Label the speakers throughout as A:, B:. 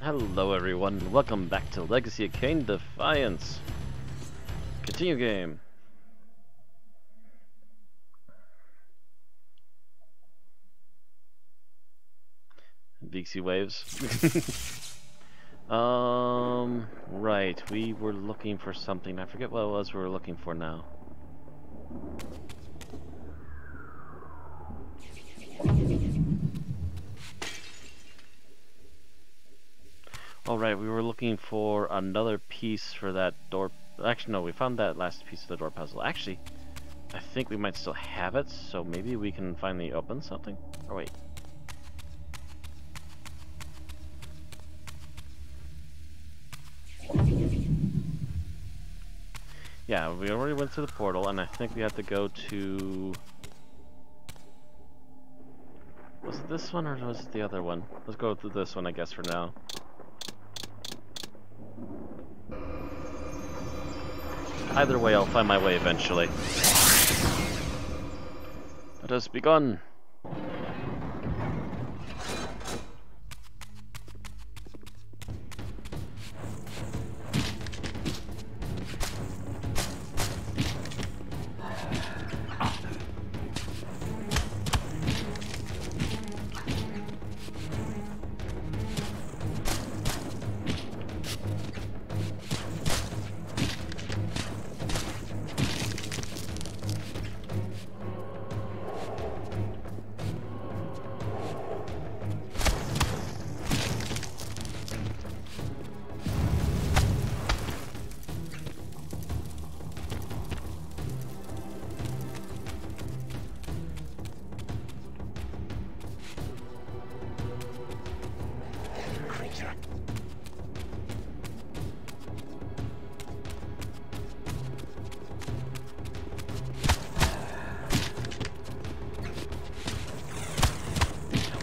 A: Hello everyone, welcome back to Legacy of Kain Defiance. Continue game. Vixie waves. Right, we were looking for something. I forget what it was we were looking for now. Alright, we were looking for another piece for that door. Actually, no, we found that last piece of the door puzzle. Actually, I think we might still have it, so maybe we can finally open something? Oh, wait. Yeah, we already went through the portal, and I think we have to go to... Was it this one, or was it the other one? Let's go through this one, I guess, for now. Either way, I'll find my way eventually. Let us begone!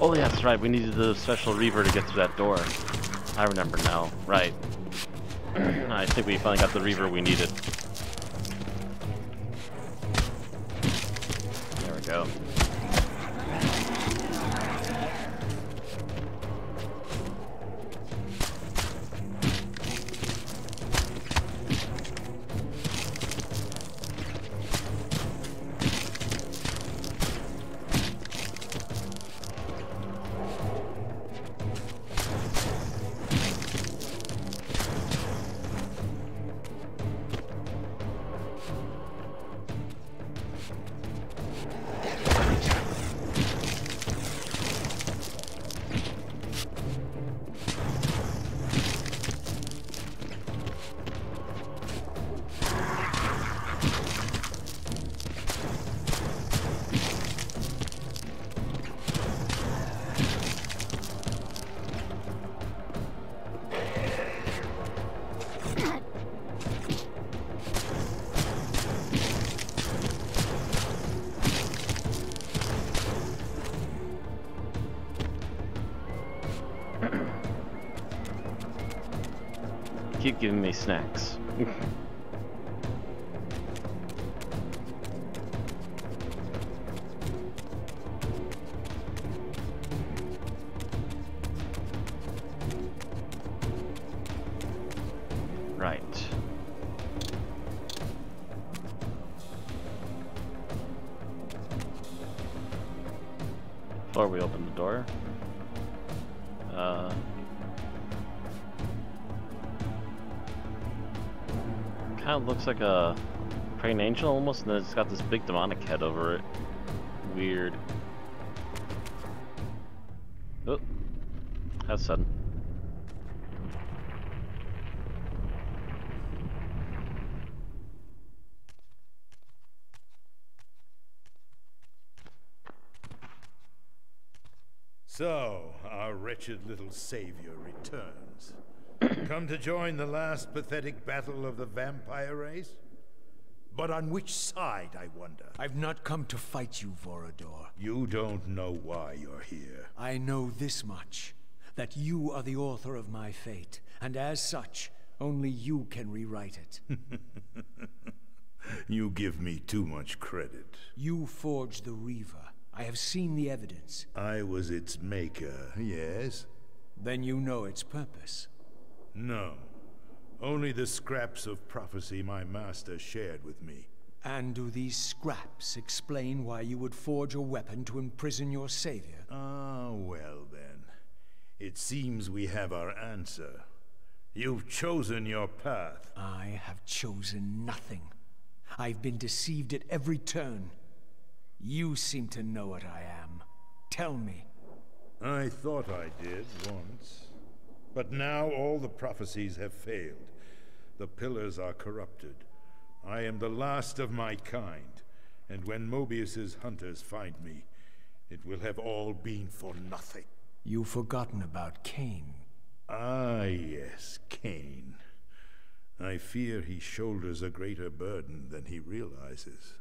A: Oh yeah, that's right, we needed the special reaver to get through that door. I remember now, right. I think we finally got the reaver we needed. There we go. Keep giving me snacks. Right. Before we open the door. Kind of looks like a praying angel almost, and then it's got this big demonic head over it. Weird. Oh, that's sudden.
B: So, our wretched little savior returns. Come to join the last pathetic battle of the vampire race? But on which side, I wonder?
C: I've not come to fight you, Voridor.
B: You don't know why you're here.
C: I know this much, that you are the author of my fate, and as such, only you can rewrite it.
B: You give me too much credit.
C: You forged the Reaver. I have seen the evidence.
B: I was its maker, yes?
C: Then you know its purpose.
B: No. Only the scraps of prophecy my master shared with me.
C: And do these scraps explain why you would forge a weapon to imprison your savior?
B: Ah, well then. It seems we have our answer. You've chosen your path.
C: I have chosen nothing. I've been deceived at every turn. You seem to know what I am. Tell me.
B: I thought I did once. But now all the prophecies have failed. The pillars are corrupted. I am the last of my kind, and when Mobius's hunters find me, it will have all been for nothing.
C: You've forgotten about Kain.
B: Ah, yes, Kain. I fear he shoulders a greater burden than he realizes.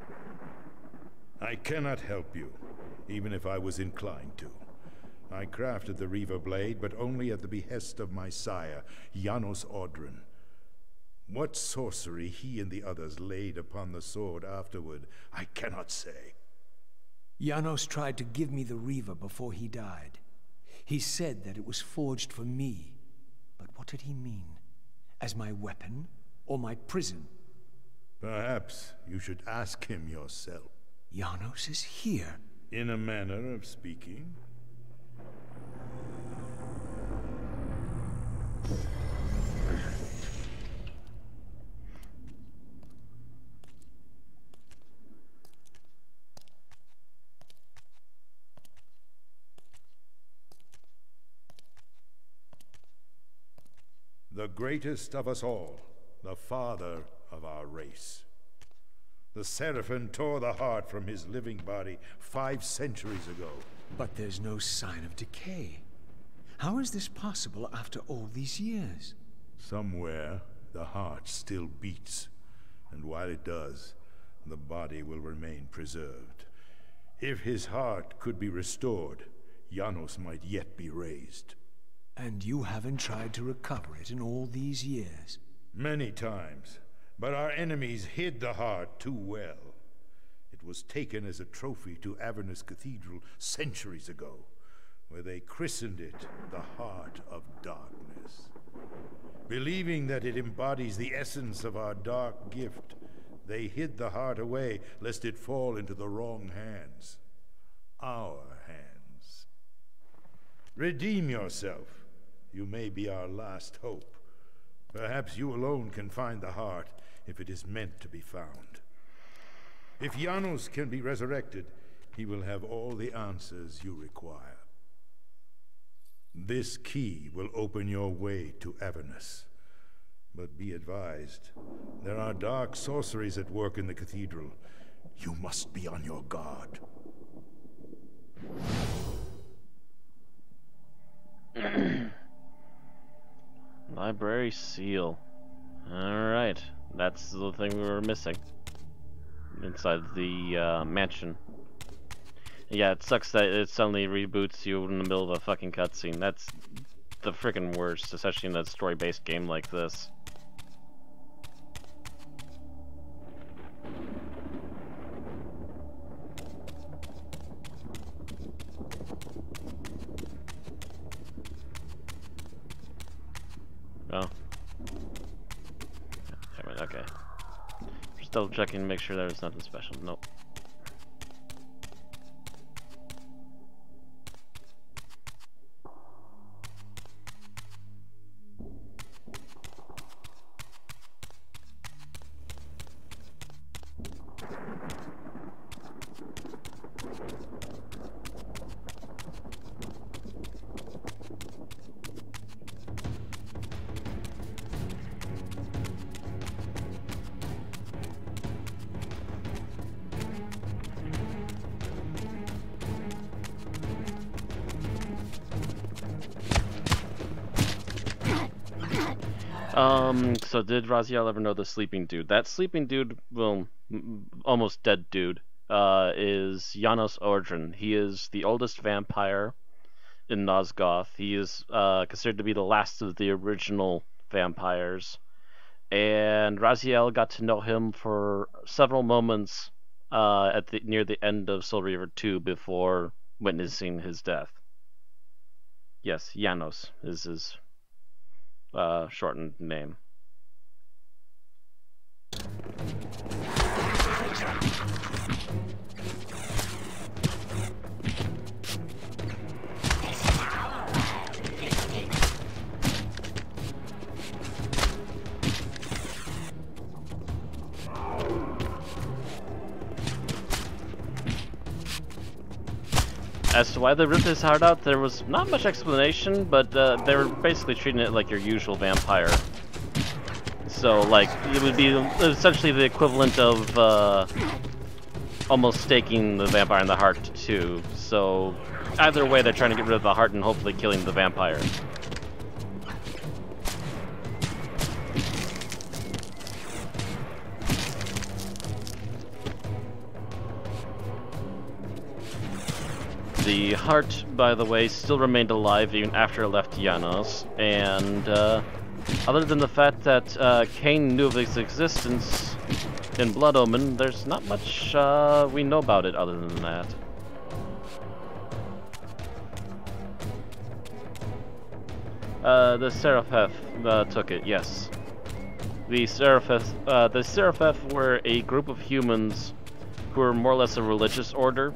B: I cannot help you, even if I was inclined to. I crafted the Reaver blade, but only at the behest of my sire, Janos Audron. What sorcery he and the others laid upon the sword afterward, I cannot say.
C: Janos tried to give me the Reaver before he died. He said that it was forged for me. But what did he mean? As my weapon or my prison?
B: Perhaps you should ask him yourself.
C: Janos is here.
B: In a manner of speaking. The greatest of us all, the father of our race. The Seraphim tore the heart from his living body 5 centuries ago.
C: But there's no sign of decay. How is this possible after all these years?
B: Somewhere, the heart still beats, and while it does, the body will remain preserved. If his heart could be restored, Janos might yet be raised.
C: And you haven't tried to recover it in all these years?
B: Many times, but our enemies hid the heart too well. It was taken as a trophy to Avernus Cathedral centuries ago, where they christened it the Heart of Darkness. Believing that it embodies the essence of our dark gift, they hid the heart away lest it fall into the wrong hands. Our hands. Redeem yourself. You may be our last hope. Perhaps you alone can find the heart if it is meant to be found. If Janos can be resurrected, he will have all the answers you require. This key will open your way to Avernus. But be advised, there are dark sorceries at work in the cathedral. You must be on your guard.
A: Library seal. Alright, that's the thing we were missing. Inside the mansion. Yeah, it sucks that it suddenly reboots you in the middle of a fucking cutscene. That's the freaking worst, especially in a story-based game like this. Oh. Damn it, okay. Just double checking to make sure there's nothing special. Nope. So did Raziel ever know the sleeping dude? That sleeping dude, well, almost dead dude, is Janos Audron. He is the oldest vampire in Nosgoth. He is considered to be the last of the original vampires. And Raziel got to know him for several moments near the end of Soul Reaver 2 before witnessing his death. Yes, Janos is his shortened name. As to why they ripped his heart out, there was not much explanation, but they were basically treating it like your usual vampire. So, like, it would be essentially the equivalent of almost staking the vampire in the heart too. So, either way, they're trying to get rid of the heart and hopefully killing the vampire. The heart, by the way, still remained alive even after it left Janos, and other than the fact that Kain knew of its existence in Blood Omen, there's not much we know about it other than that. The Serapheth took it, yes. The Serapheth were a group of humans who were more or less a religious order,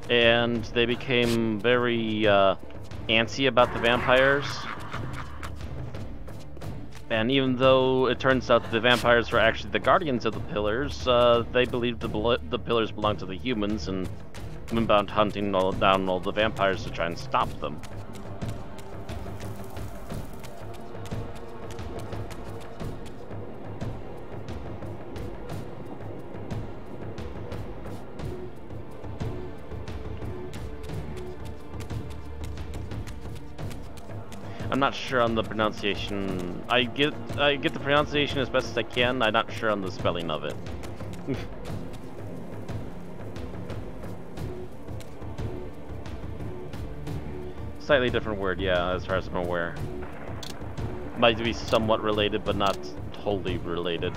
A: and they became very antsy about the vampires. And even though it turns out that the vampires were actually the guardians of the pillars, they believed the pillars belonged to the humans and went about hunting down all the vampires to try and stop them. I'm not sure on the pronunciation. I get the pronunciation as best as I can. I'm not sure on the spelling of it. Slightly different word, yeah, as far as I'm aware. Might be somewhat related, but not totally related.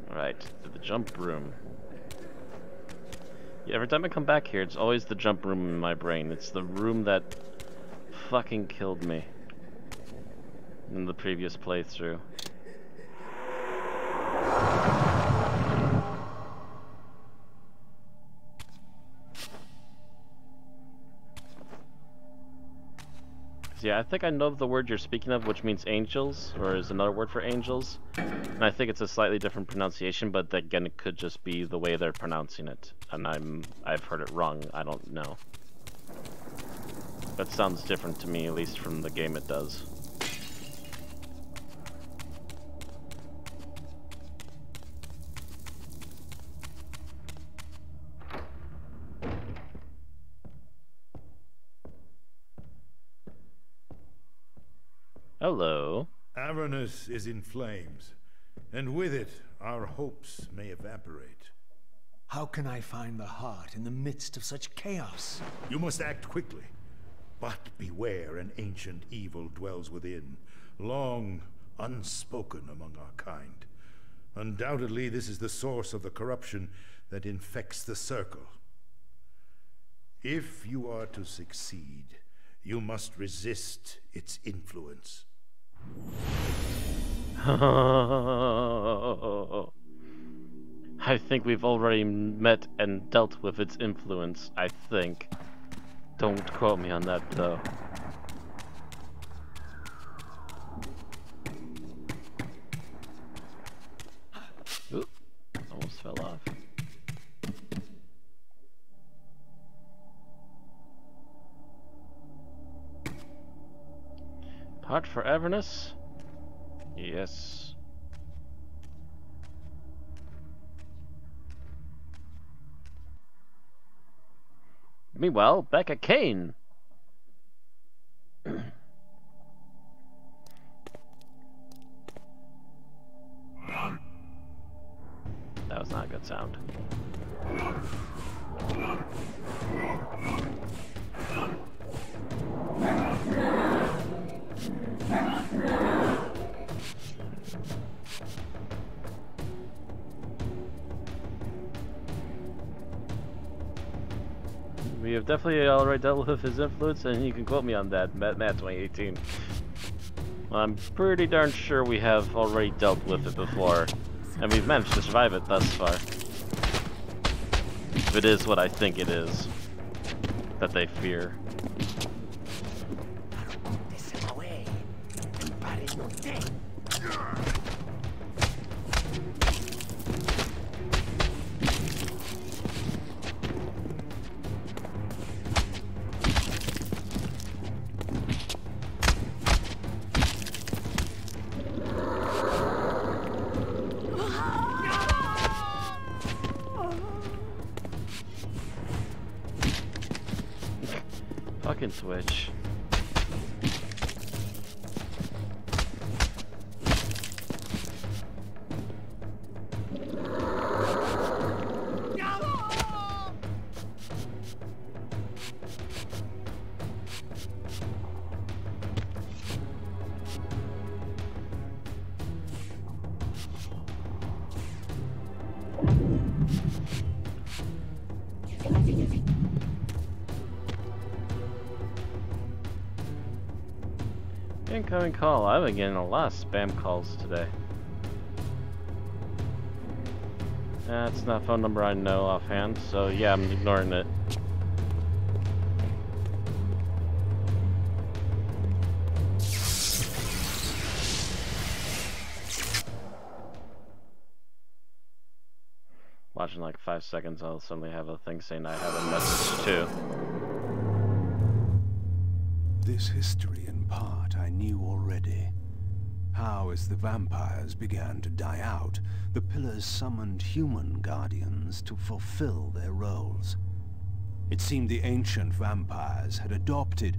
A: Right, to the jump room. Yeah, every time I come back here, it's always the jump room in my brain. It's the room that fucking killed me in the previous playthrough. Yeah, I think I know the word you're speaking of, which means angels, or is another word for angels. And I think it's a slightly different pronunciation, but again, it could just be the way they're pronouncing it. And I've heard it wrong, I don't know. That sounds different to me, at least from the game it does. Hello.
B: Avernus is in flames, and with it, our hopes may evaporate.
C: How can I find the heart in the midst of such chaos?
B: You must act quickly, but beware an ancient evil dwells within, long unspoken among our kind. Undoubtedly, this is the source of the corruption that infects the circle. If you are to succeed, you must resist its influence.
A: I think we've already met and dealt with its influence, I think. Don't quote me on that, though. Oop, almost fell off. Part for Avernus? Yes. Meanwhile, back at Kain. That was not a good sound. We have definitely already dealt with his influence, and you can quote me on that, Matt 2018. I'm pretty darn sure we have already dealt with it before, and we've managed to survive it thus far. If it is what I think it is, that they fear. Fucking Switch. Incoming call. I've been getting a lot of spam calls today. That's not a phone number I know offhand, so yeah, I'm ignoring it. Watching like 5 seconds, I'll suddenly have a thing saying I have a message too.
D: This history in part I knew already. How, as the vampires began to die out, the pillars summoned human guardians to fulfill their roles. It seemed the ancient vampires had adopted,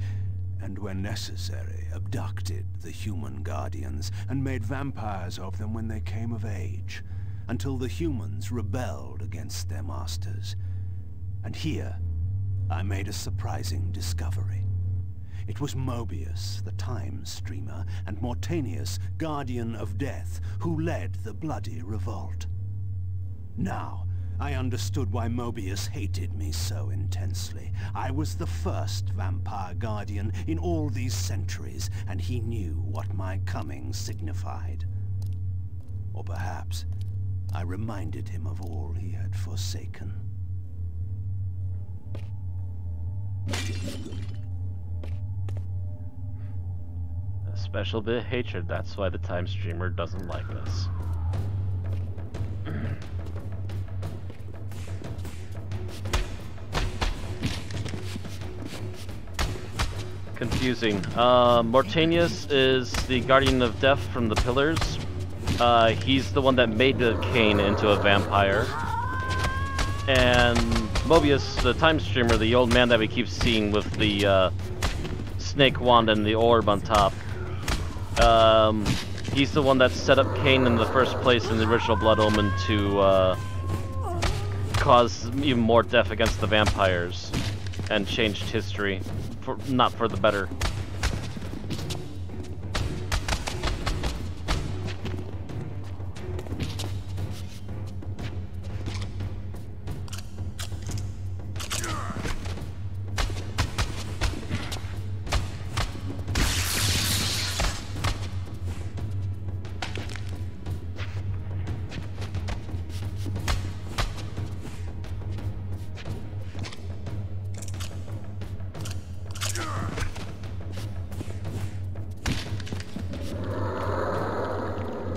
D: and when necessary, abducted the human guardians and made vampires of them when they came of age, until the humans rebelled against their masters. And here, I made a surprising discovery. It was Mobius, the time streamer, and Mortanius, guardian of death, who led the bloody revolt. Now, I understood why Mobius hated me so intensely. I was the first vampire guardian in all these centuries, and he knew what my coming signified. Or perhaps, I reminded him of all he had forsaken.
A: A special bit of hatred, that's why the time streamer doesn't like us. Confusing. Mortanius is the guardian of death from the pillars. He's the one that made the Kain into a vampire. And Mobius, the time streamer, the old man that we keep seeing with the snake wand and the orb on top. He's the one that set up Kain in the first place in the original Blood Omen to cause even more death against the vampires and changed history, not for the better.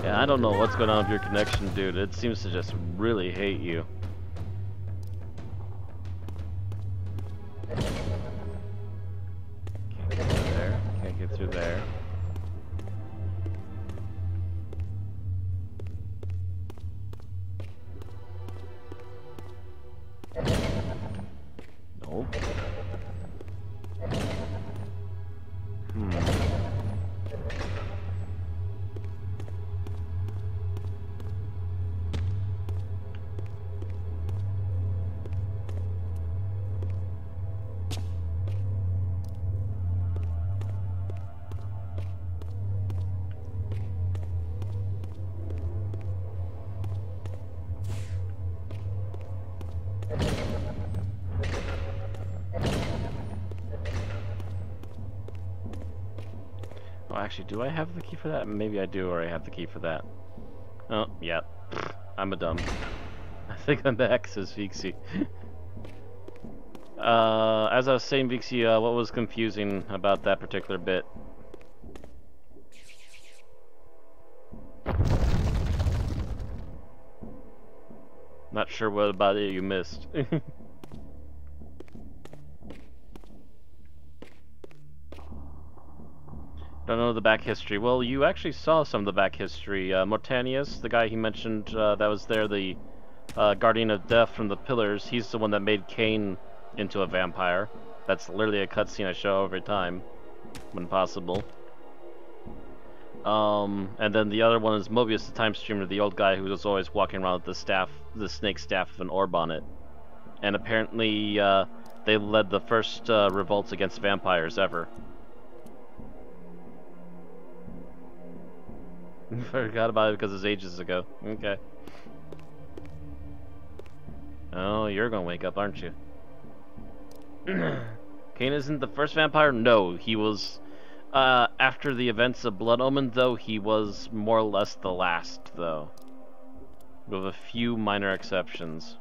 A: I don't know what's going on with your connection, dude. It seems to just really hate you. Can't get through there. Can't get through there. Nope. Actually, do I have the key for that? Maybe I do, or I have the key for that. Oh, yeah. I'm a dumb. I think I'm back, says Vixie. As I was saying, Vixie, what was confusing about that particular bit? Not sure what about it you missed. Don't know the back history. Well, you actually saw some of the back history. Mortanius, the guy he mentioned that was there, the Guardian of Death from the Pillars, he's the one that made Kain into a vampire. That's literally a cutscene I show every time, when possible. And then the other one is Mobius, the Time Streamer, the old guy who was always walking around with the staff, the snake staff with an orb on it. And apparently, they led the first revolts against vampires ever. Forgot about it because it's ages ago. Okay. Oh, you're gonna wake up, aren't you? Kain isn't the first vampire? No, he was... after the events of Blood Omen, though, he was more or less the last, though. With a few minor exceptions.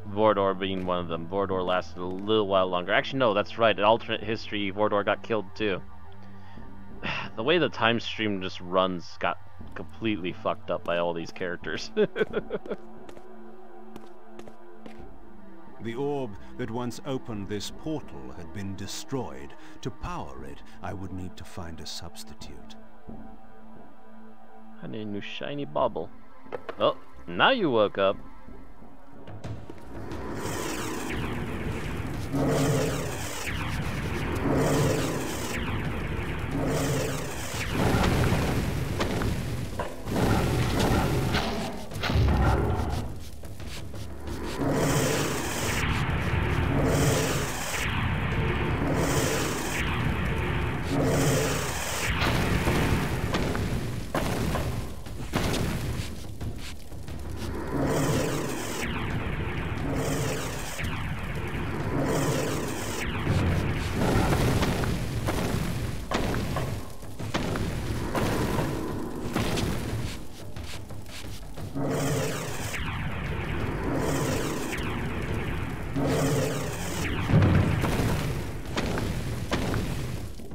A: Voridor being one of them. Voridor lasted a little while longer. Actually, no, that's right. In alternate history, Voridor got killed, too. The way the time stream just runs got completely fucked up by all these characters.
D: The orb that once opened this portal had been destroyed. To power it, I would need to find a substitute.
A: I need a new shiny bauble. Oh, now you woke up.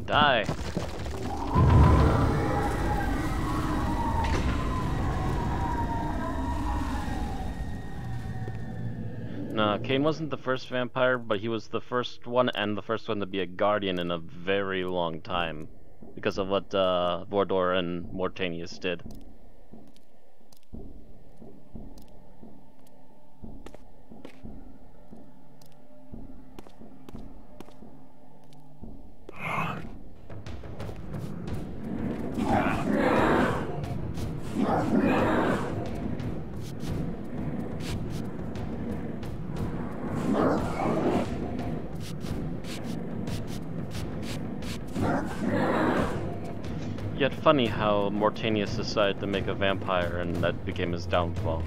A: Die. No, Kain wasn't the first vampire, but he was the first one and the first one to be a guardian in a very long time. Because of what Voridor and Mortanius did. Yet funny how Mortanius decided to make a vampire and that became his downfall.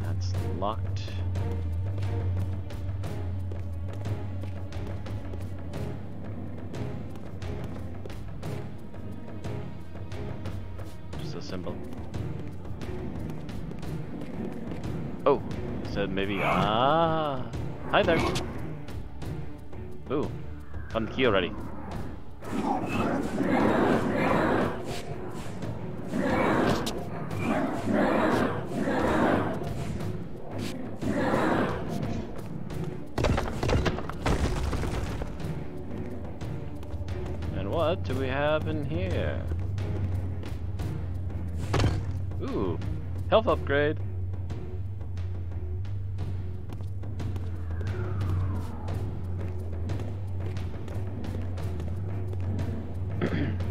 A: That's locked. Just a symbol. Oh, said maybe. Ah, hi there. Ooh, found the key already. And what do we have in here? Ooh, health upgrade.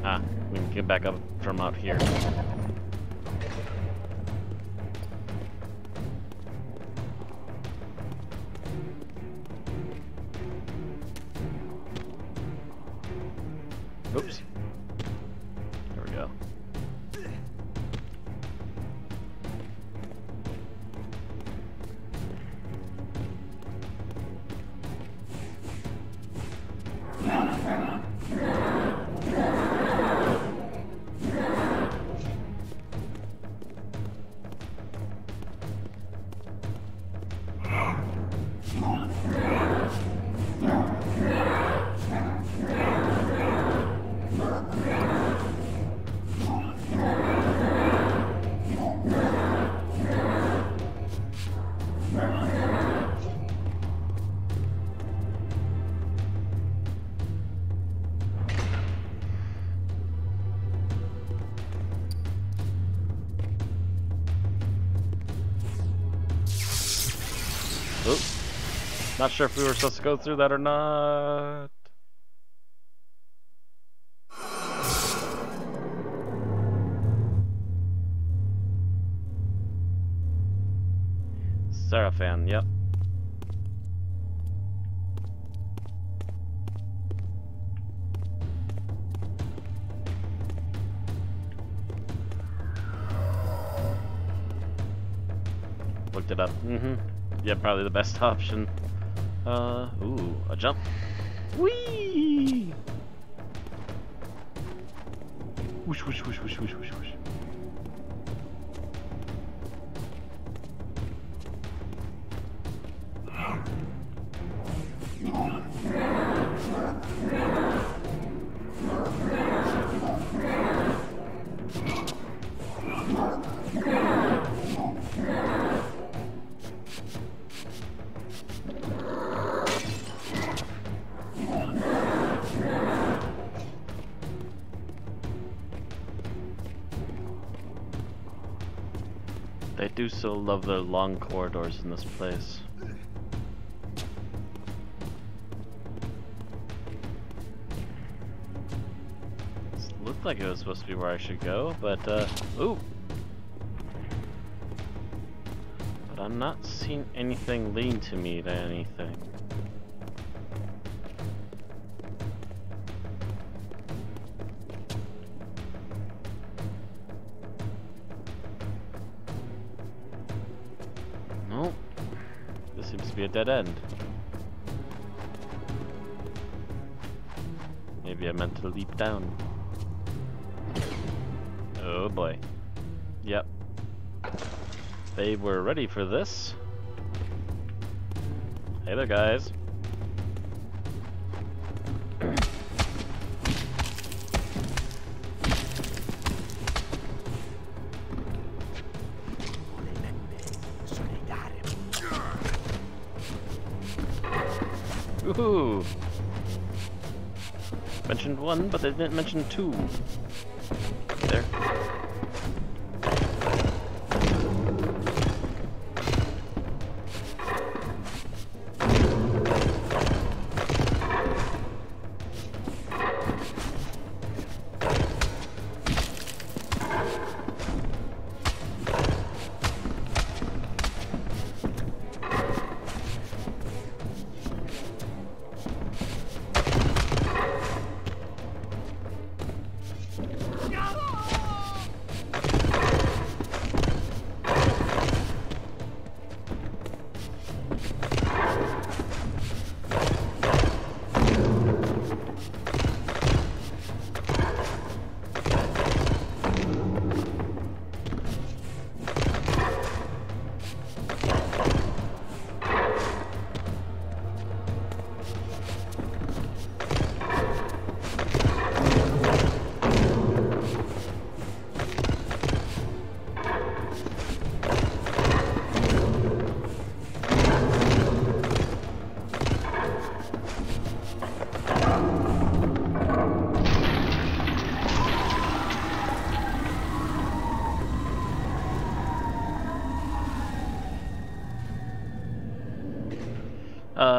A: Ah, we can get back up from out here. Oops. There we go. Oops. Not sure if we were supposed to go through that or not. Seraphan, yep. Looked it up. Yeah, probably the best option. Ooh, a jump. Whee! Whoosh, whoosh, whoosh, whoosh, whoosh, whoosh, whoosh. They do so love their long corridors in this place. This looked like it was supposed to be where I should go, but ooh! But I'm not seeing anything leading to me to anything. Nope. This seems to be a dead end. Maybe I meant to leap down. Oh boy. Yep. They were ready for this. Hey there, guys. Woohoo! Mentioned one, but they didn't mention two. There.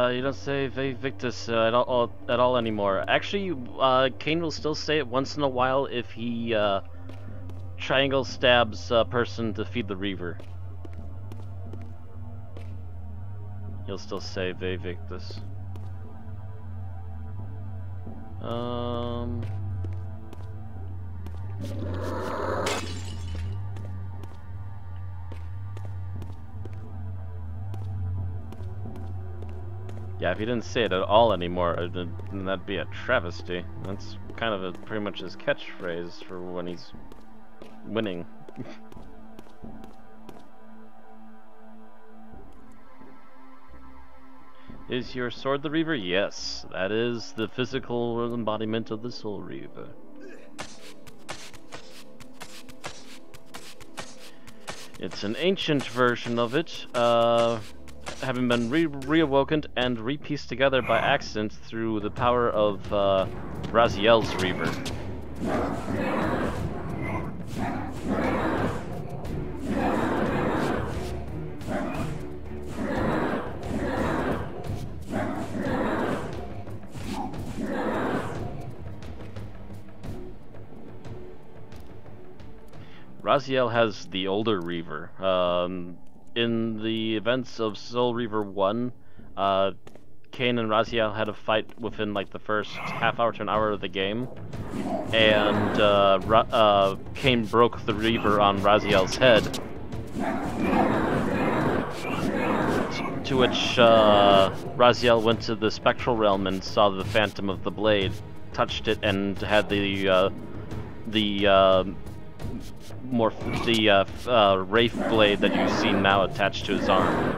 A: You don't say Victus at all anymore. Actually, Kain will still say it once in a while if he triangle stabs a person to feed the Reaver. He'll still say Victus. Yeah, if he didn't say it at all anymore, then that'd be a travesty. That's kind of pretty much his catchphrase for when he's winning. Is your sword the Reaver? Yes, that is the physical embodiment of the Soul Reaver. It's an ancient version of it, having been reawoken and repieced together by accident through the power of Raziel's Reaver. Raziel has the older Reaver. In the events of Soul Reaver 1, Kain and Raziel had a fight within like the first half hour to an hour of the game, and Kain broke the Reaver on Raziel's head. To which Raziel went to the Spectral Realm and saw the Phantom of the Blade, touched it, and had the Wraith Blade that you see now attached to his arm.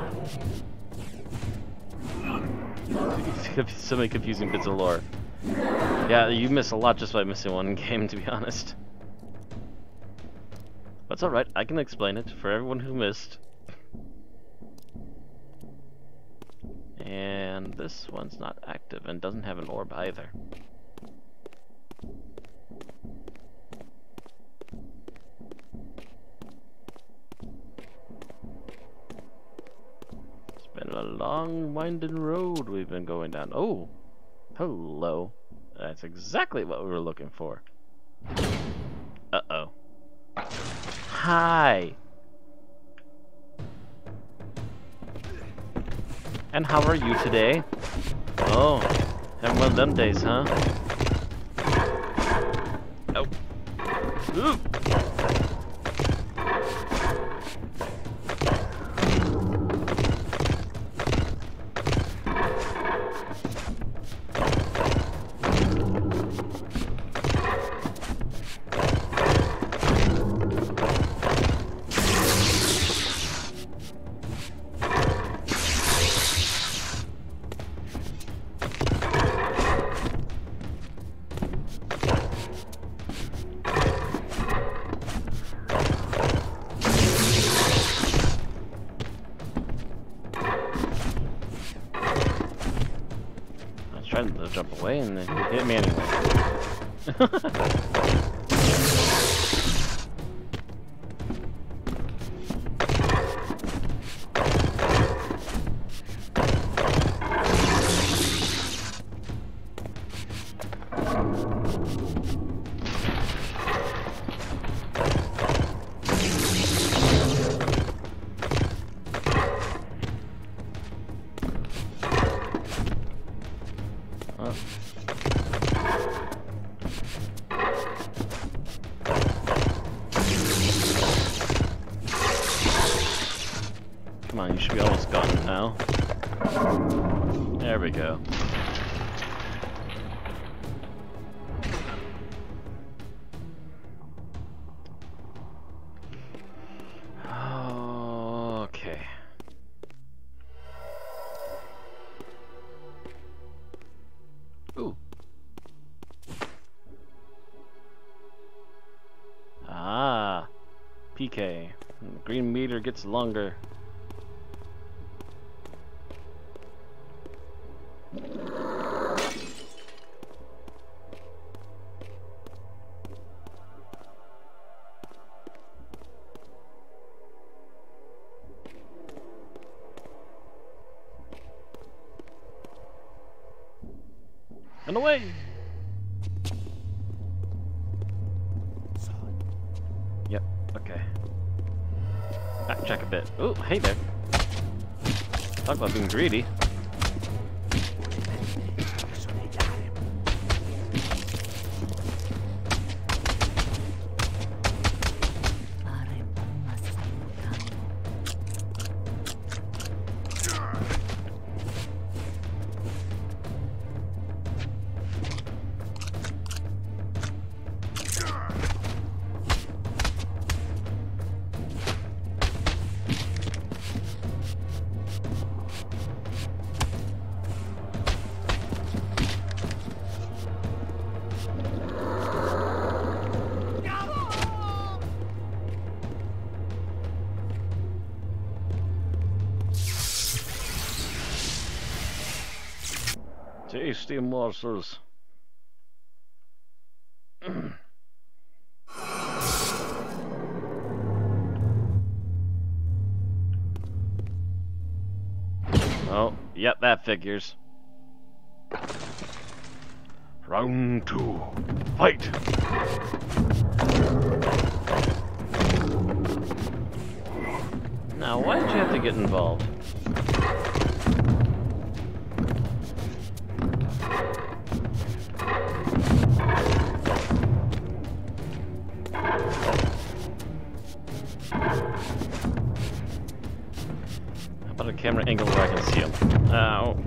A: So many confusing bits of lore. Yeah, you miss a lot just by missing one game, to be honest. But it's alright, I can explain it for everyone who missed. And this one's not active and doesn't have an orb either. It's been a long, winding road we've been going down. Oh! Hello. That's exactly what we were looking for. Uh-oh. Hi! And how are you today? Oh, having one of them days, huh? Oh. Ooh. Trying to jump away and then he hit me anyway. Come on, you should be almost gone now. There we go. Okay. Ooh. Ah. PK. The green meter gets longer. And away! Yep, okay. Backtrack a bit. Oh, hey there. Talk about being greedy. Tasty morsels. Oh, yep, that figures. Round 2. Fight! Now, why did you have to get involved? How about a camera angle where I can see him? Ow.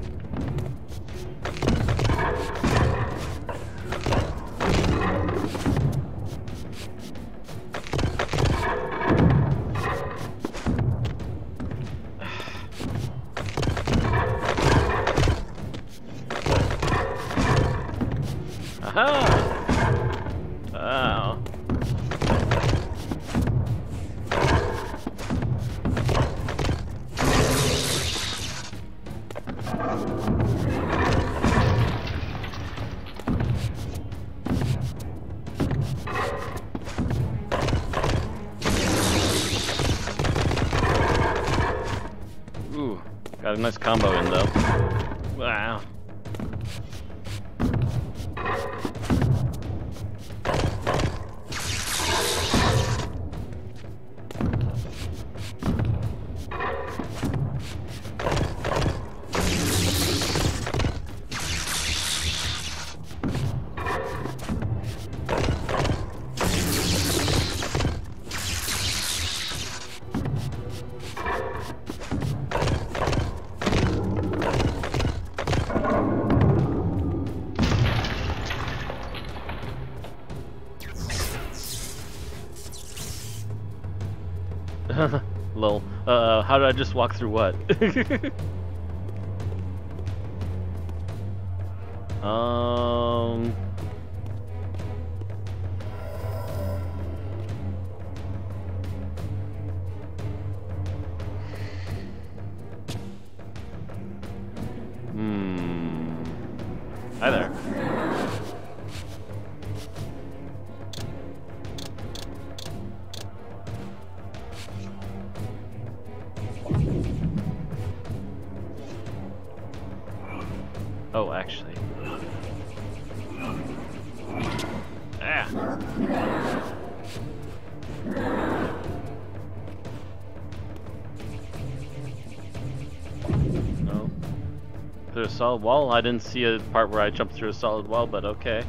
A: Aha! Wow. Ooh, got a nice combo in though. Wow. Lol. How did I just walk through what? Hi there. Oh, actually. Ah. No. Through a solid wall? I didn't see a part where I jumped through a solid wall, but okay.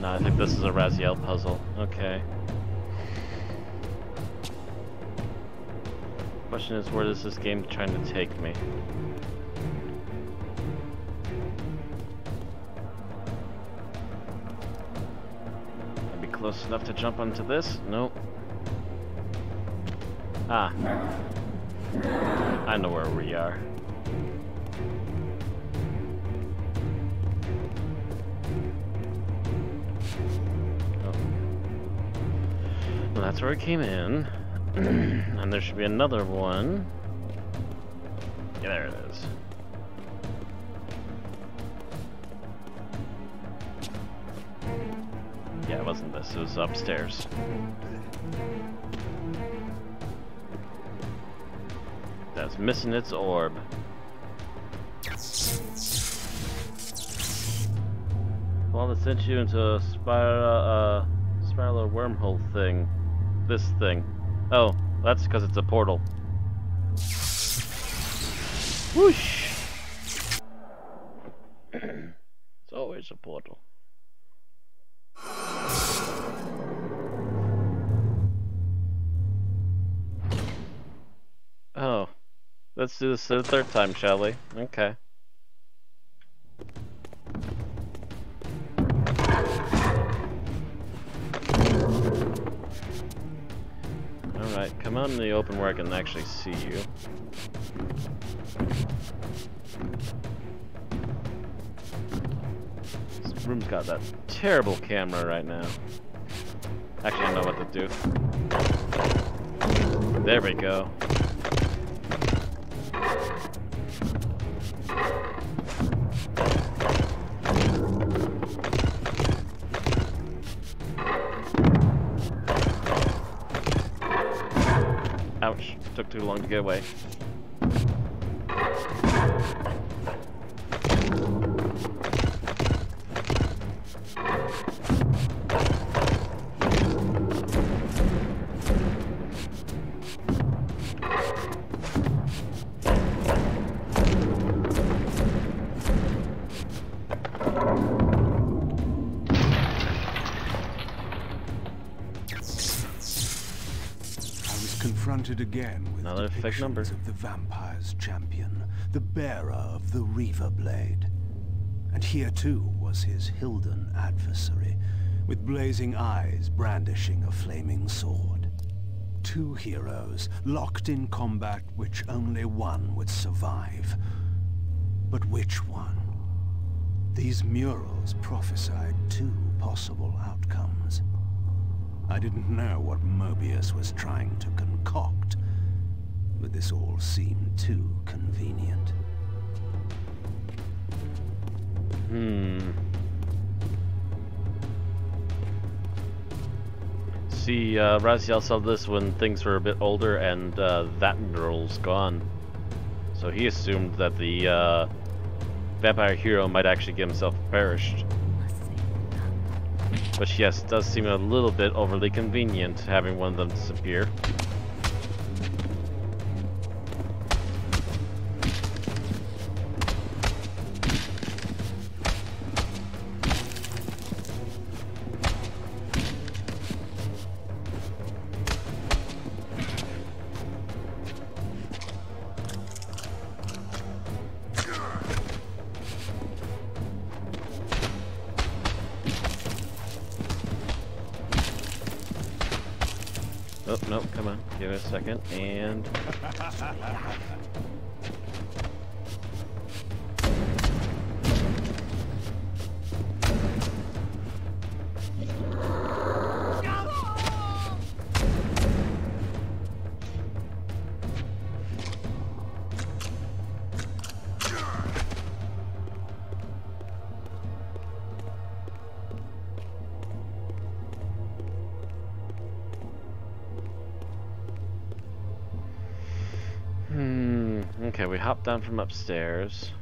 A: No, I think this is a Raziel puzzle. Okay. Question is, where is this game trying to take me? I'd be close enough to jump onto this? Nope. Ah. I know where we are. Well, that's where it came in. And there should be another one. Yeah, there it is. Yeah, it wasn't this, it was upstairs. That's missing its orb. Well, that sent you into a spiral or wormhole thing. This thing. Oh, that's because it's a portal. Whoosh! It's always a portal. Oh. Let's do this the third time, shall we? Okay. Alright, come out in the open where I can actually see you. This room's got that terrible camera right now. Actually, I know what to do. There we go. Ouch, took too long to get away.
D: confronted again with
A: another fake number
D: depictions of the vampire's champion, the bearer of the Reaver Blade. And here too was his Hilden adversary, with blazing eyes brandishing a flaming sword. Two heroes, locked in combat which only one would survive. But which one? These murals prophesied two possible outcomes. I didn't know what Mobius was trying to concoct, but this all seemed too convenient.
A: See, Raziel saw this when things were a bit older and that mural's gone. So he assumed that the vampire hero might actually get himself perished. But yes, it does seem a little bit overly convenient having one of them disappear. Oh, no, come on. Give it a second, and... Okay, we hop down from upstairs.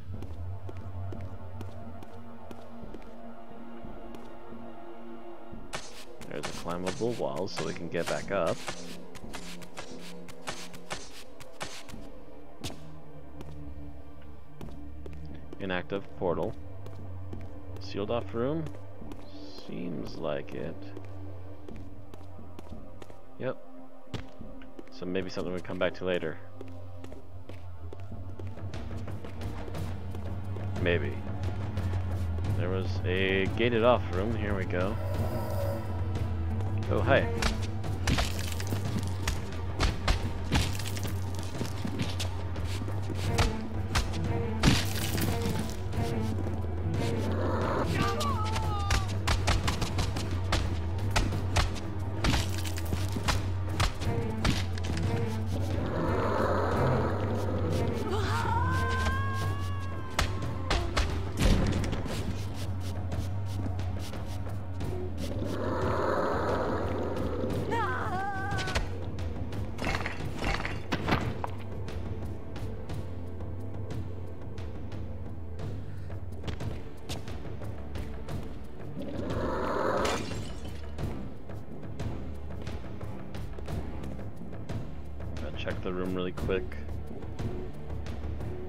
A: There's a climbable wall so we can get back up. Inactive portal. Sealed off room? Seems like it. Yep. So maybe something we come back to later. Maybe. There was a gated off room. Here we go. Oh, hi. Check the room really quick.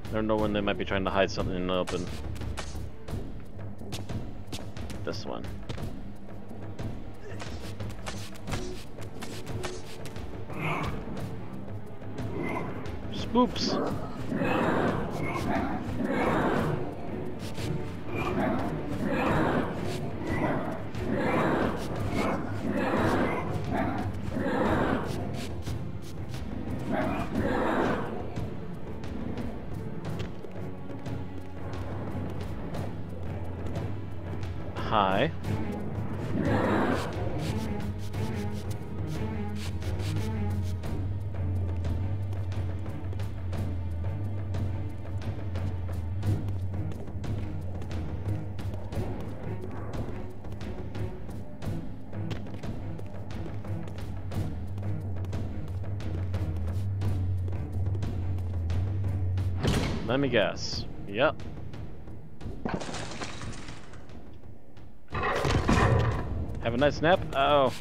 A: I don't know when they might be trying to hide something in the open. This one. Spoops! Hi. Let me guess. Yep. Have a nice nap? Oh.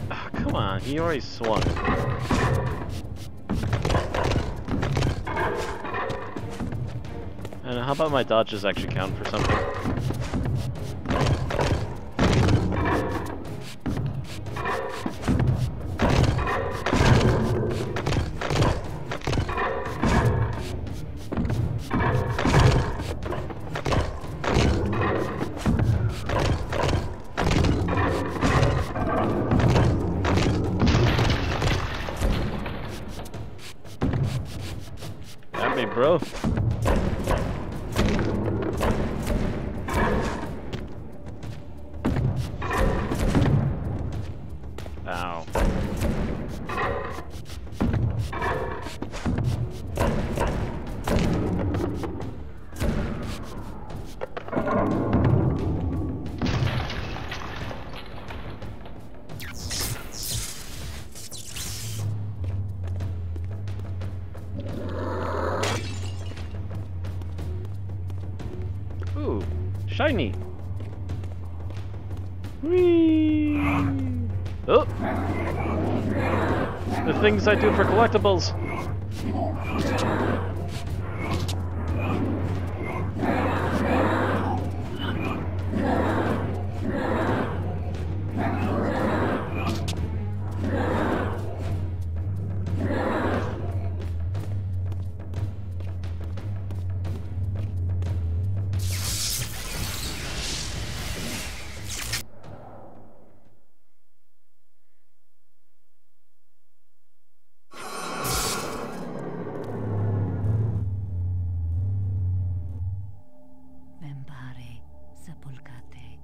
A: Oh, come on, he already swung. how about my dodges actually count for something? At me, bro. Ow. Ooh, shiny. Whee! Oh! The things I do for collectibles.
E: Vempare sepulcate.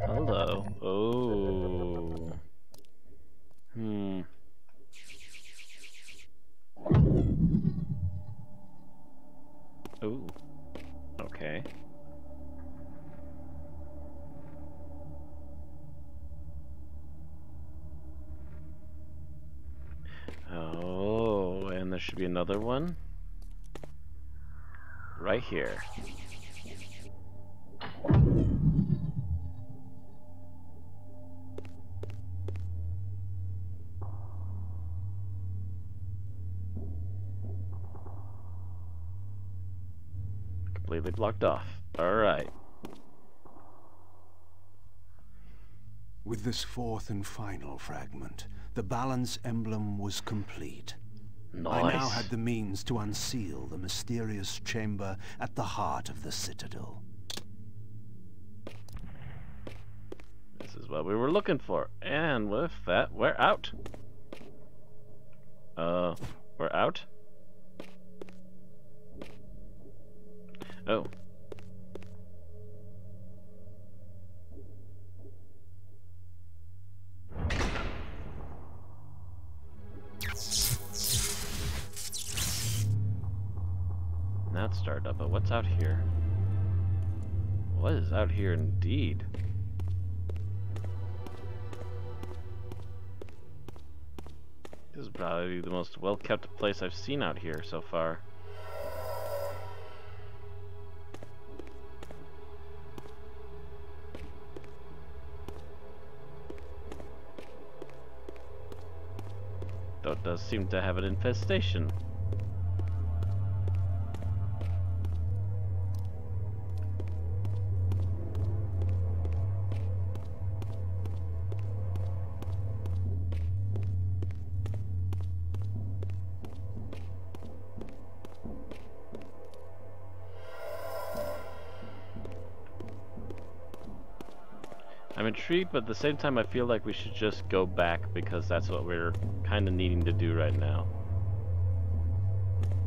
A: Hello. Oh. Ooh. Okay. Oh, and there should be another one right here. Completely blocked off. Alright.
D: With this fourth and final fragment, the balance emblem was complete.
A: Nice.
D: I now had the means to unseal the mysterious chamber at the heart of the Citadel.
A: This is what we were looking for. And with that, we're out. We're out? Oh. Not started up, but what's out here? What is out here indeed? This is probably the most well-kept place I've seen out here so far. Though it does seem to have an infestation. I'm intrigued, but at the same time I feel like we should just go back because that's what we're kind of needing to do right now.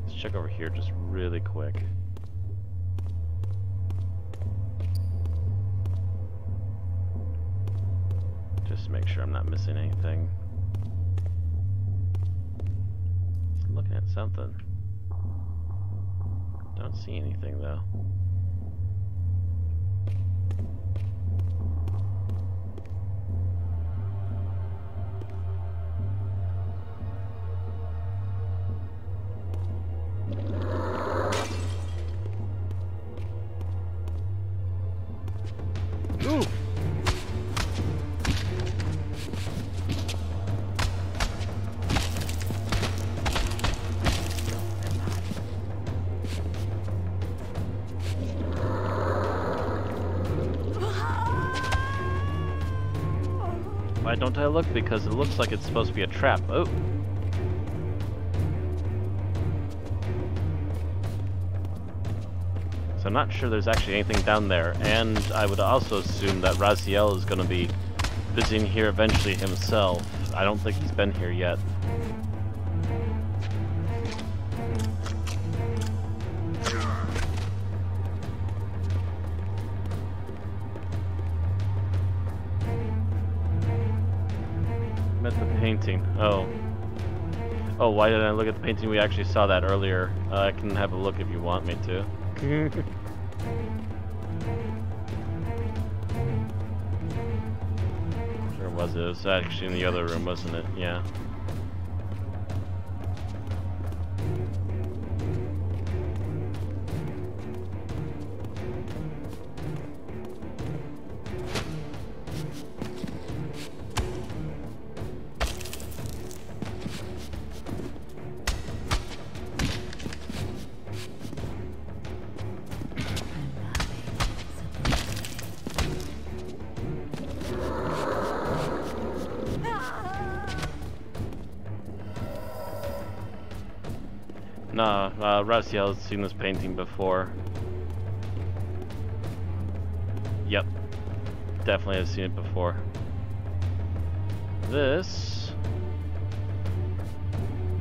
A: Let's check over here just really quick. Just to make sure I'm not missing anything. Just looking at something. Don't see anything though. Ooh! don't I look? Because it looks like it's supposed to be a trap. Oh! So I'm not sure there's actually anything down there, and I would also assume that Raziel is going to be visiting here eventually himself. I don't think he's been here yet. Met the painting. Oh. Oh, why didn't I look at the painting? We actually saw that earlier. I can have a look if you want me to. Where was it? It was actually in the other room, wasn't it? Yeah. Nah, Raziel has seen this painting before. Yep. Definitely has seen it before. This...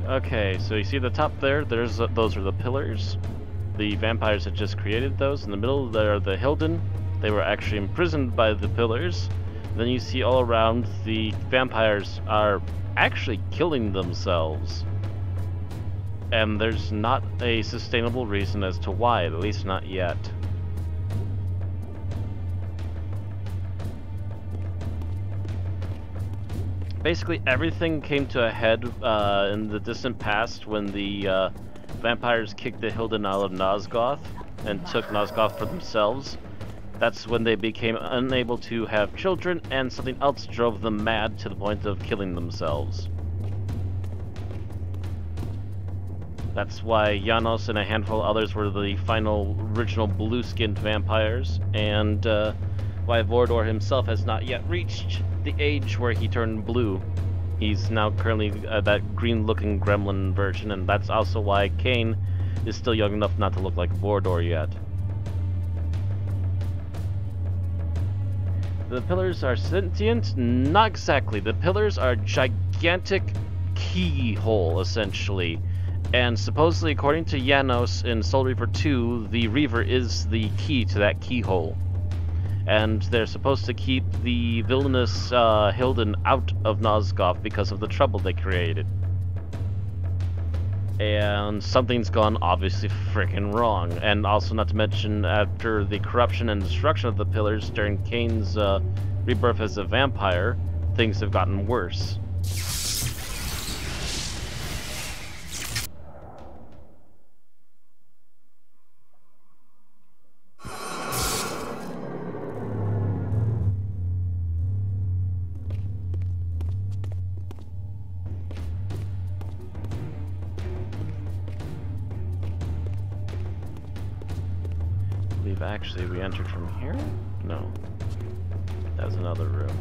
A: Okay, so you see the top there? Those are the pillars. The vampires had just created those. In the middle there are the Hilden. They were actually imprisoned by the pillars. Then you see all around the vampires are actually killing themselves. And there's not a sustainable reason as to why, at least not yet. Basically, everything came to a head in the distant past when the vampires kicked the Hilden out of Nosgoth and took Nosgoth for themselves. That's when they became unable to have children, and something else drove them mad to the point of killing themselves. That's why Janos and a handful of others were the final original blue-skinned vampires, and why Voridor himself has not yet reached the age where he turned blue. He's now currently that green-looking gremlin version, and that's also why Kain is still young enough not to look like Voridor yet. The pillars are sentient? Not exactly. The pillars are gigantic keyhole, essentially. And supposedly, according to Janos in Soul Reaver 2, the Reaver is the key to that keyhole. And they're supposed to keep the villainous Hilden out of Nosgoth because of the trouble they created. And something's gone obviously freaking wrong. And also, not to mention, after the corruption and destruction of the pillars during Kain's rebirth as a vampire, things have gotten worse. Actually, we entered from here? No. That was another room.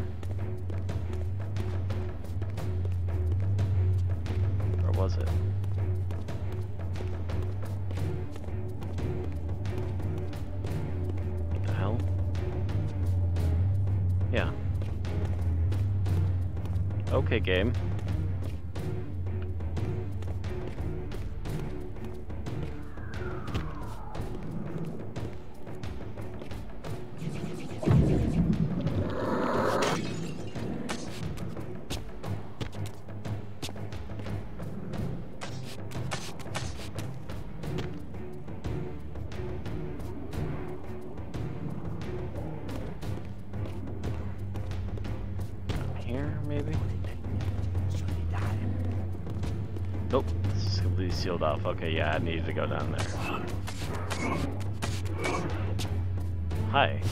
A: Or was it? What the hell? Yeah. Okay, game. Nope, this is completely sealed off. Okay, yeah, I needed to go down there. Hi.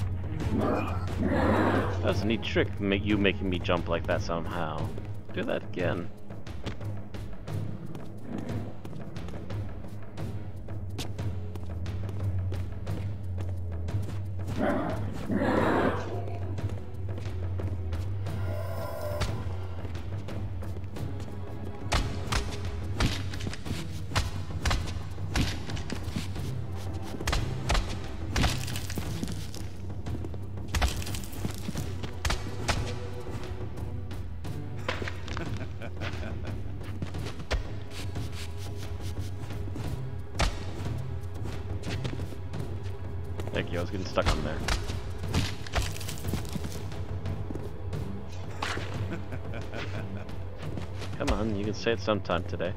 A: That's a neat trick, you making me jump like that somehow. Do that again. Thank you, I was getting stuck on there. Come on, you can say it sometime today.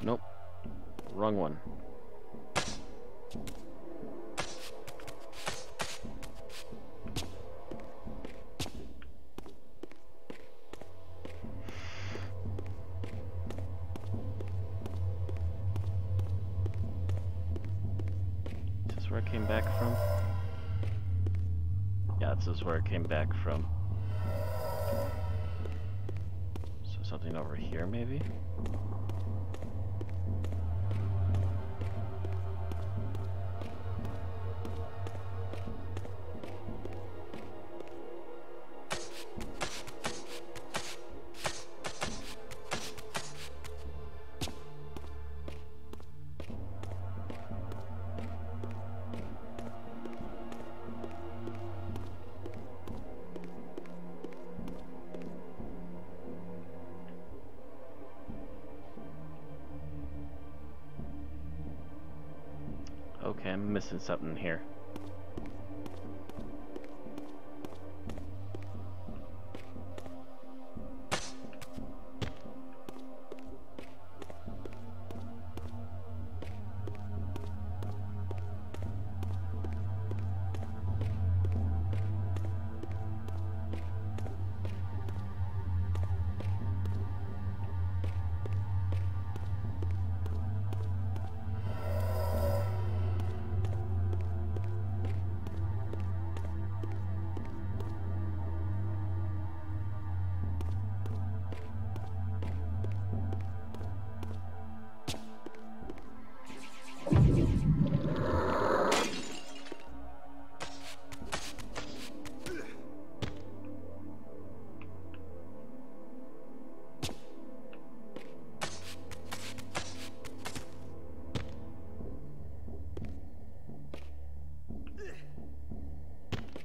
A: Nope. Wrong one. Is this where it came back from? Yeah, this is where it came back from. So something over here, maybe? Okay, I'm missing something here.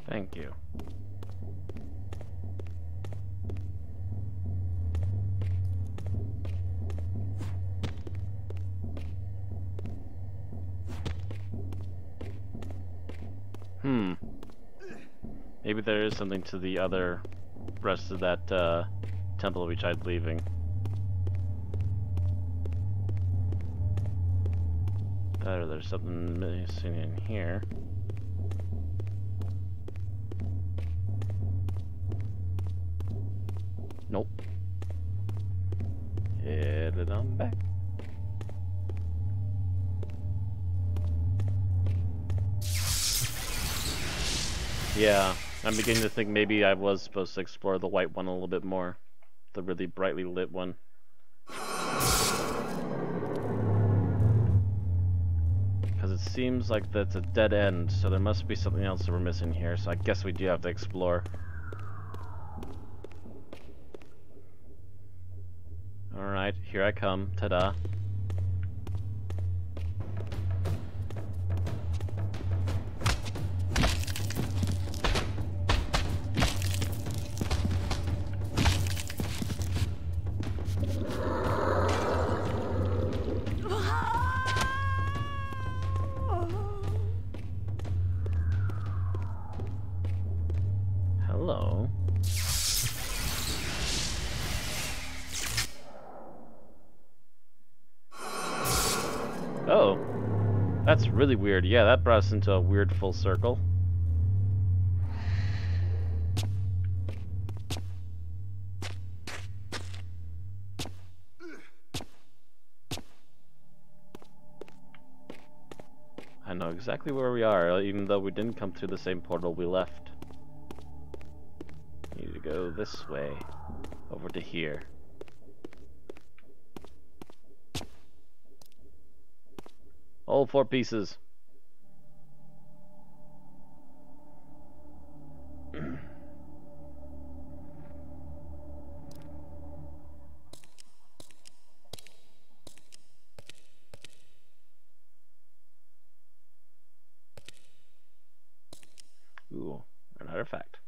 A: Thank you. Maybe there is something to the other rest of that temple we tried leaving. There's something missing in here. Nope. Headed on back. Yeah, I'm beginning to think maybe I was supposed to explore the white one a little bit more. The really brightly lit one. Because it seems like that's a dead end, so there must be something else that we're missing here, so I guess we do have to explore. Alright, here I come. Ta-da. Hello. Oh, that's really weird. Yeah, that brought us into a weird full circle. I know exactly where we are, even though we didn't come through the same portal we left. Need to go this way, over to here. All 4 pieces. matter of fact.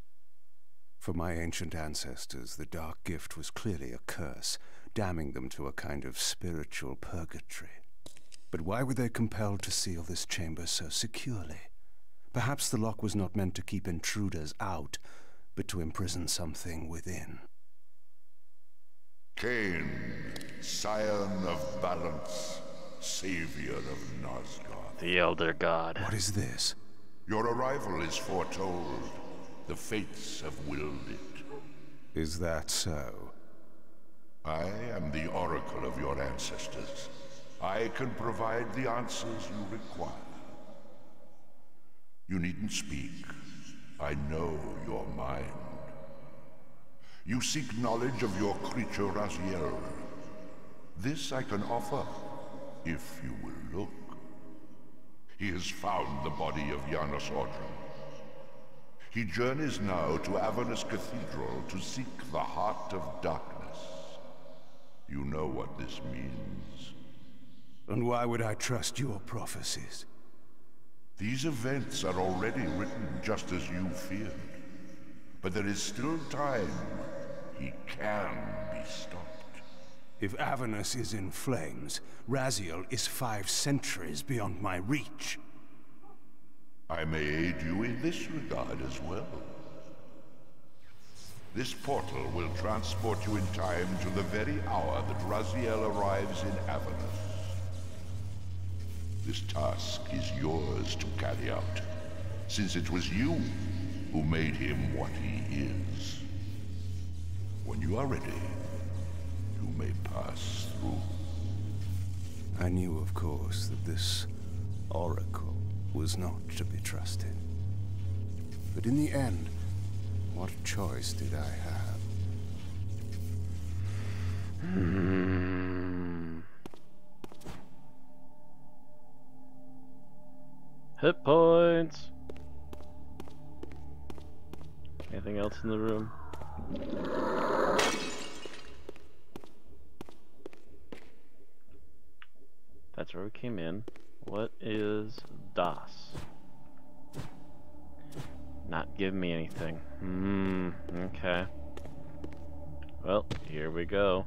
D: For my ancient ancestors, the dark gift was clearly a curse, damning them to a kind of spiritual purgatory. But why were they compelled to seal this chamber so securely? Perhaps the lock was not meant to keep intruders out, but to imprison something within.
F: Kain, scion of balance, savior of Nosgoth.
A: The Elder God.
D: What is this?
F: Your arrival is foretold. The fates have willed it.
D: Is that so?
F: I am the oracle of your ancestors. I can provide the answers you require. You needn't speak. I know your mind. You seek knowledge of your creature Raziel. This I can offer, if you will look. He has found the body of Janos Ordrum. He journeys now to Avernus Cathedral to seek the heart of darkness. You know what this means.
D: And why would I trust your prophecies?
F: These events are already written just as you feared. But there is still time. He can be stopped.
D: If Avernus is in flames, Raziel is 5 centuries beyond my reach.
F: I may aid you in this regard as well. This portal will transport you in time to the very hour that Raziel arrives in Avernus. This task is yours to carry out, since it was you who made him what he is. When you are ready, you may pass through.
D: I knew, of course, that this oracle was not to be trusted. But in the end, what choice did I have?
A: Hit points. Anything else in the room? That's where we came in. What is Das? Not give me anything. Okay. Well, here we go.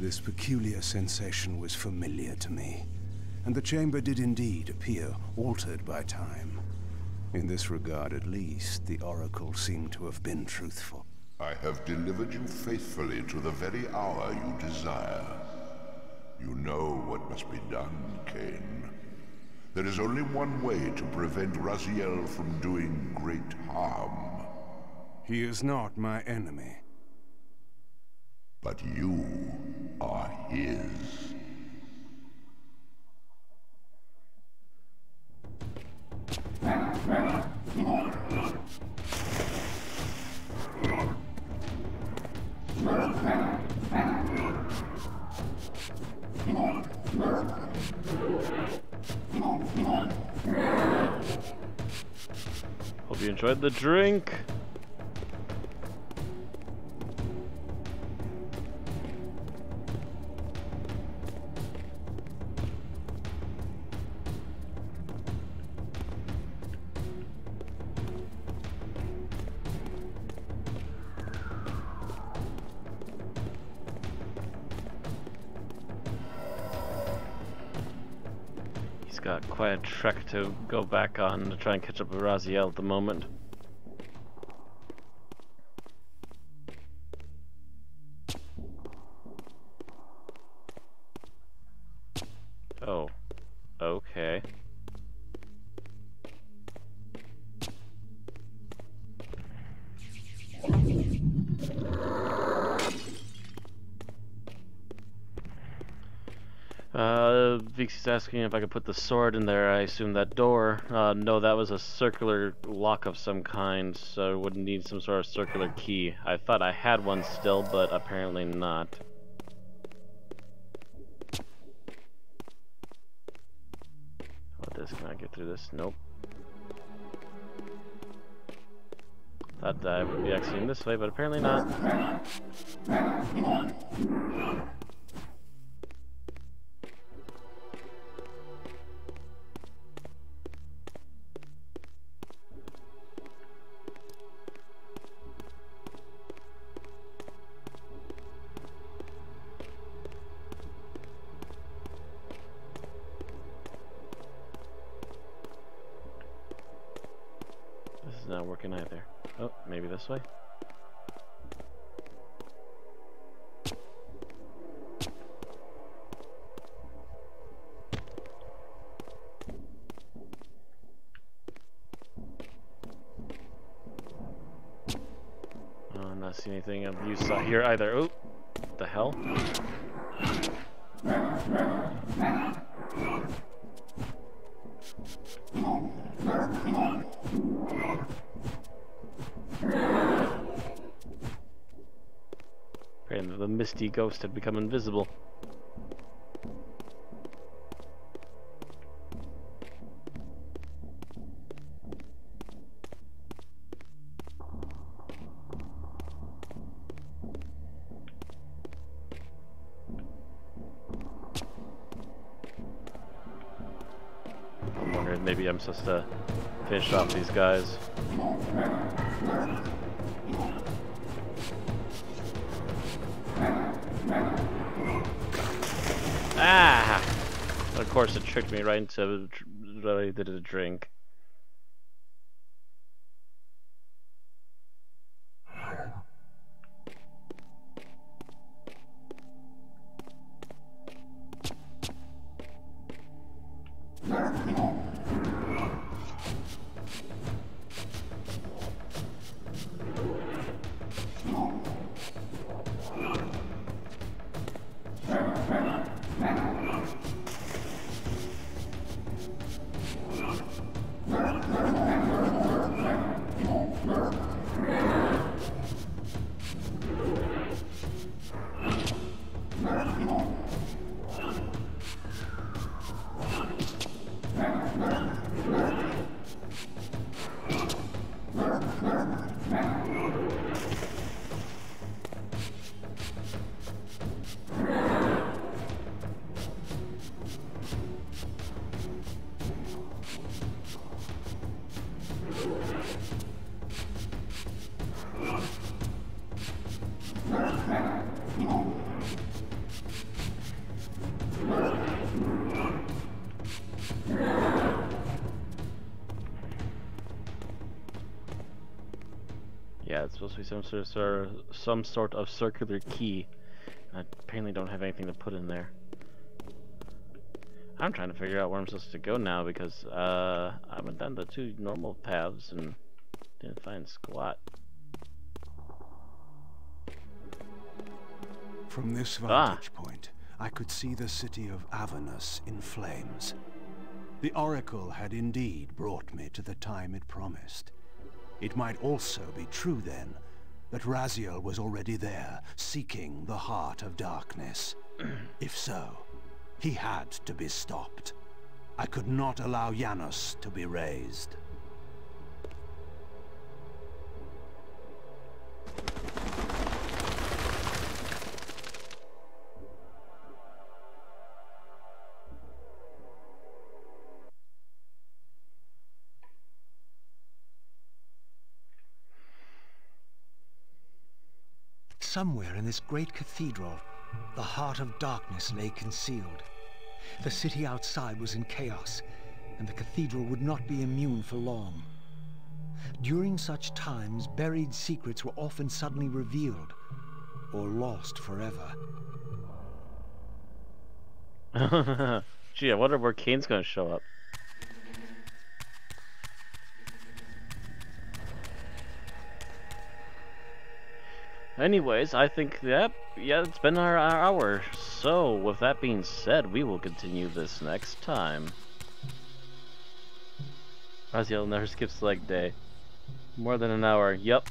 D: This peculiar sensation was familiar to me, and the chamber did indeed appear altered by time. In this regard, at least, the oracle seemed to have been truthful.
F: I have delivered you faithfully to the very hour you desire. You know what must be done, Kain. There is only one way to prevent Raziel from doing great harm.
D: He is not my enemy.
F: But you are his.
A: Hope you enjoyed the drink. Got quite a trek to go back on to try and catch up with Raziel at the moment. Oh, okay. Vixie's asking if I could put the sword in there. I assume that door. No, that was a circular lock of some kind, so I would need some sort of circular key. I thought I had one still, but apparently not. What this? Can I get through this? Nope. Thought that I would be exiting this way, but apparently not. working either. Oh, maybe this way? Oh, not see anything of use here either. Oh, what the hell? And the misty ghost had become invisible. I'm wondering maybe I'm supposed to finish off these guys. Ah! Of course, it tricked me right into ready to drink. Yeah, it's supposed to be some sort of circular key. I apparently don't have anything to put in there. I'm trying to figure out where I'm supposed to go now because I went down the two normal paths and didn't find squat.
D: From this vantage point, I could see the city of Avernus in flames. The Oracle had indeed brought me to the time it promised. It might also be true, then, that Raziel was already there, seeking the heart of darkness. If so, he had to be stopped. I could not allow Janos to be raised.
C: Somewhere in this great cathedral, the heart of darkness lay concealed. The city outside was in chaos, and the cathedral would not be immune for long. During such times, buried secrets were often suddenly revealed, or lost forever.
A: Gee, I wonder where Kain's gonna show up. Anyways, I think that, yeah, it's been our hour. So, with that being said, we will continue this next time. Raziel never skips leg day. More than an hour, yep.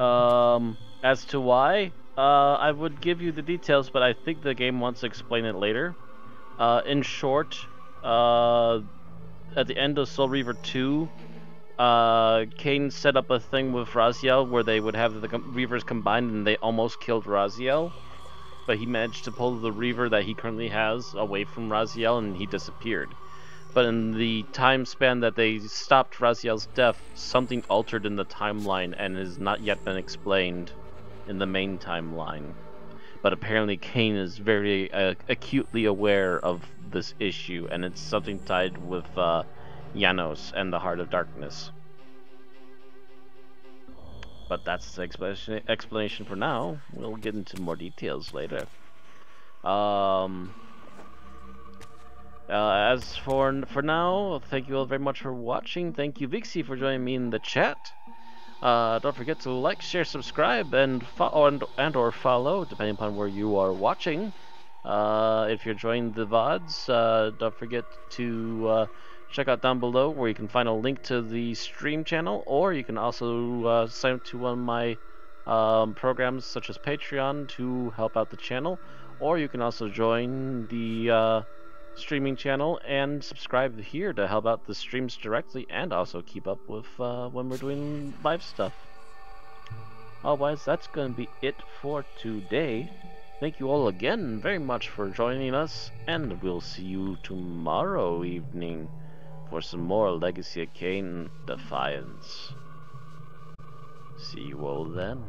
A: As to why, I would give you the details, but I think the game wants to explain it later. In short, at the end of Soul Reaver 2, Kain set up a thing with Raziel where they would have the Reavers combined and they almost killed Raziel. But he managed to pull the Reaver that he currently has away from Raziel and he disappeared. But in the time span that they stopped Raziel's death, something altered in the timeline and has not yet been explained in the main timeline. But apparently Kain is very acutely aware of this issue, and it's something tied with Janos and the Heart of Darkness. But that's the explanation for now. We'll get into more details later. As for now, thank you all very much for watching. Thank you, Vixie, for joining me in the chat. Don't forget to like, share, subscribe, and or follow, depending upon where you are watching. If you're joining the VODs, don't forget to check out down below where you can find a link to the stream channel, or you can also sign up to one of my programs such as Patreon to help out the channel, or you can also join the streaming channel and subscribe here to help out the streams directly and also keep up with when we're doing live stuff. Otherwise, that's going to be it for today. Thank you all again very much for joining us, and we'll see you tomorrow evening for some more Legacy of Kain Defiance. See you all then.